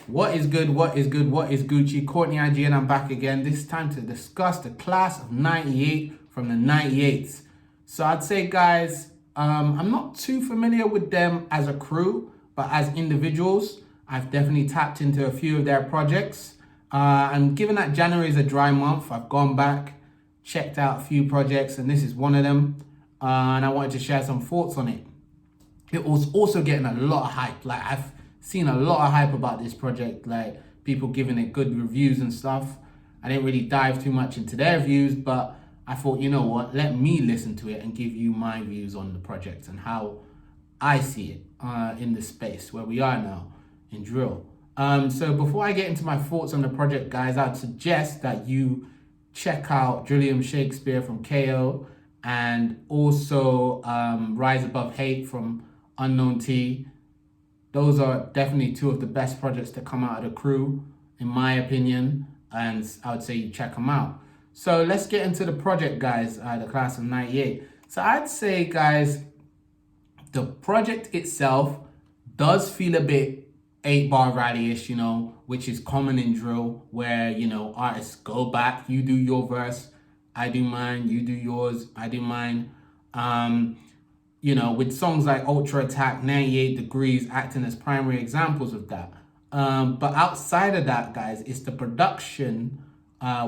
What is good? What is good? What is Gucci? Courtney IG, and I'm back again. This time to discuss the class of 98 from the 98s. So I'd say, guys, I'm not too familiar with them as a crew, but as individuals, I've definitely tapped into a few of their projects. And given that January is a dry month, I've gone back, checked out a few projects, and this is one of them. And I wanted to share some thoughts on it. It was also getting a lot of hype. Like, I've seen a lot of hype about this project, like people giving it good reviews and stuff. I didn't really dive too much into their views, but I thought, you know what, let me listen to it and give you my views on the project and how I see it in the space where we are now in drill. So before I get into my thoughts on the project, guys, I'd suggest that you check out Drillium Shakespeare from KO and also Rise Above Hate from Unknown T. Those are definitely two of the best projects to come out of the crew, in my opinion, and I would say you check them out. So let's get into the project, guys, the class of 98. So I'd say, guys, the project itself does feel a bit 8-bar rally-ish, you know, which is common in drill, where, you know, artists go back, you do your verse, I do mine, you do yours, I do mine. You know, with songs like Ultra Attack, 98 Degrees acting as primary examples of that. But outside of that, guys, it's the production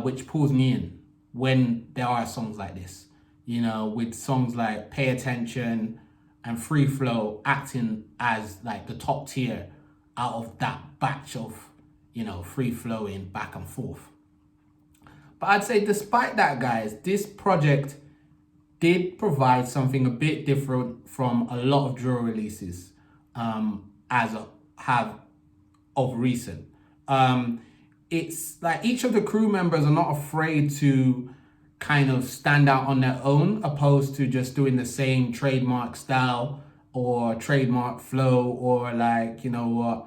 which pulls me in when there are songs like this. You know, with songs like Pay Attention and Free Flow acting as like the top tier out of that batch of, you know, free flowing back and forth. But I'd say despite that, guys, this project did provide something a bit different from a lot of drill releases have of recent. It's like each of the crew members are not afraid to kind of stand out on their own, opposed to just doing the same trademark style or trademark flow, or like, you know what,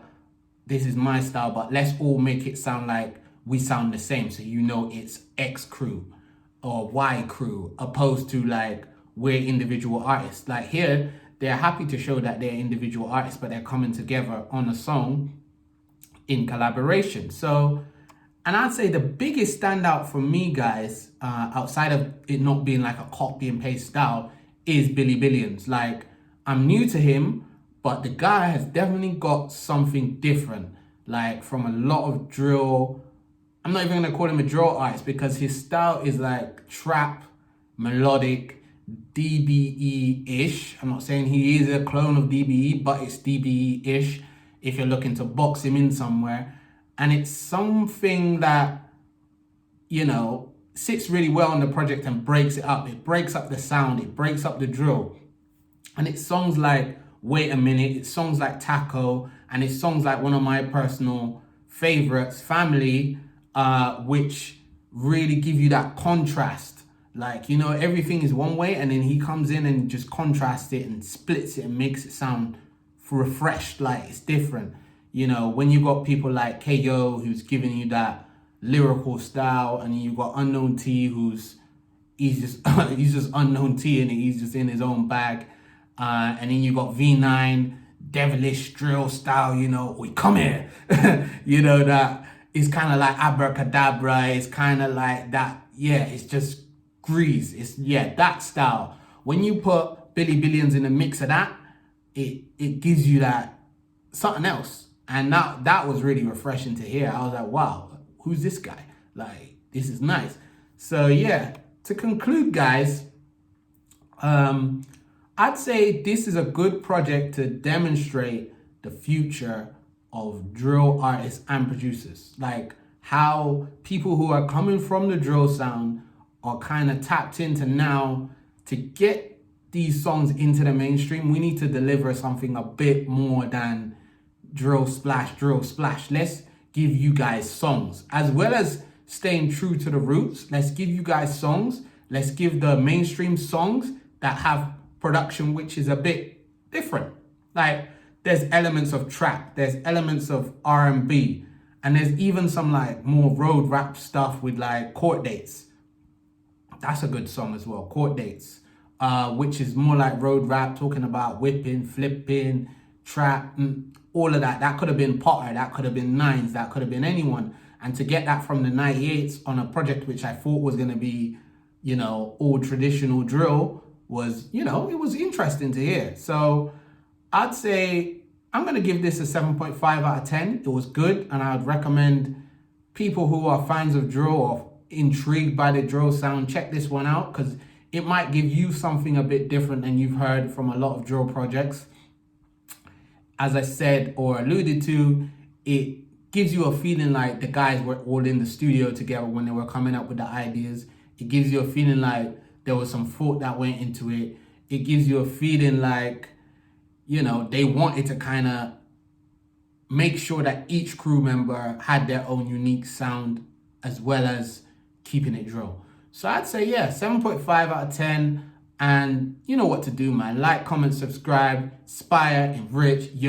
this is my style, but let's all make it sound like we sound the same, so you know it's X crew or Y crew, opposed to like we're individual artists. Like here, they're happy to show that they're individual artists, but they're coming together on a song in collaboration. So, and I'd say the biggest standout for me, guys, outside of it not being like a copy and paste style, is Billy Billions. Like, I'm new to him, but the guy has definitely got something different, like from a lot of drill. I'm not even gonna call him a drill artist because his style is like trap, melodic, DBE-ish. I'm not saying he is a clone of DBE, but it's DBE-ish if you're looking to box him in somewhere. And it's something that, you know, sits really well on the project and breaks it up. It breaks up the sound, it breaks up the drill. And it's songs like Wait a Minute, it's songs like Taco, and it's songs like one of my personal favorites, Family, which really give you that contrast. Like, you know, everything is one way and then he comes in and just contrasts it and splits it and makes it sound refreshed, like it's different. You know, when you got people like KO who's giving you that lyrical style, and you got Unknown T he's just Unknown T, and he's just in his own bag. And then you got V9, devilish drill style, you know, we come here. You know, that it's kind of like abracadabra, it's kind of like that, yeah, it's just grease. It's, yeah, that style. When you put Billy Billions in the mix of that, it gives you that something else. And that was really refreshing to hear. I was like, wow, who's this guy? Like, this is nice. So yeah, to conclude, guys, I'd say this is a good project to demonstrate the future of drill artists and producers. Like how people who are coming from the drill sound are kind of tapped into now to get these songs into the mainstream. We need to deliver something a bit more than drill splash, drill splash. Let's give you guys songs. As well as staying true to the roots, let's give you guys songs. Let's give the mainstream songs that have production which is a bit different. Like, there's elements of trap, there's elements of R&B, and there's even some like more road rap stuff with like Court Dates. That's a good song as well, Court Dates, which is more like road rap, talking about whipping, flipping, trap. all of that. That could have been Potter, that could have been Nines, that could have been anyone. And to get that from the 98s on a project which I thought was going to be, all traditional drill was, it was interesting to hear. So I'd say I'm going to give this a 7.5 out of 10. It was good, and I would recommend people who are fans of drill or intrigued by the drill sound, check this one out, because it might give you something a bit different than you've heard from a lot of drill projects. As I said or alluded to, it gives you a feeling like the guys were all in the studio together when they were coming up with the ideas. It gives you a feeling like there was some thought that went into it. It gives you a feeling like, they wanted to kind of make sure that each crew member had their own unique sound as well as keeping it drill. So I'd say, 7.5 out of 10. And you know what to do, man. Like, comment, subscribe, Inspire, Enrich, yo.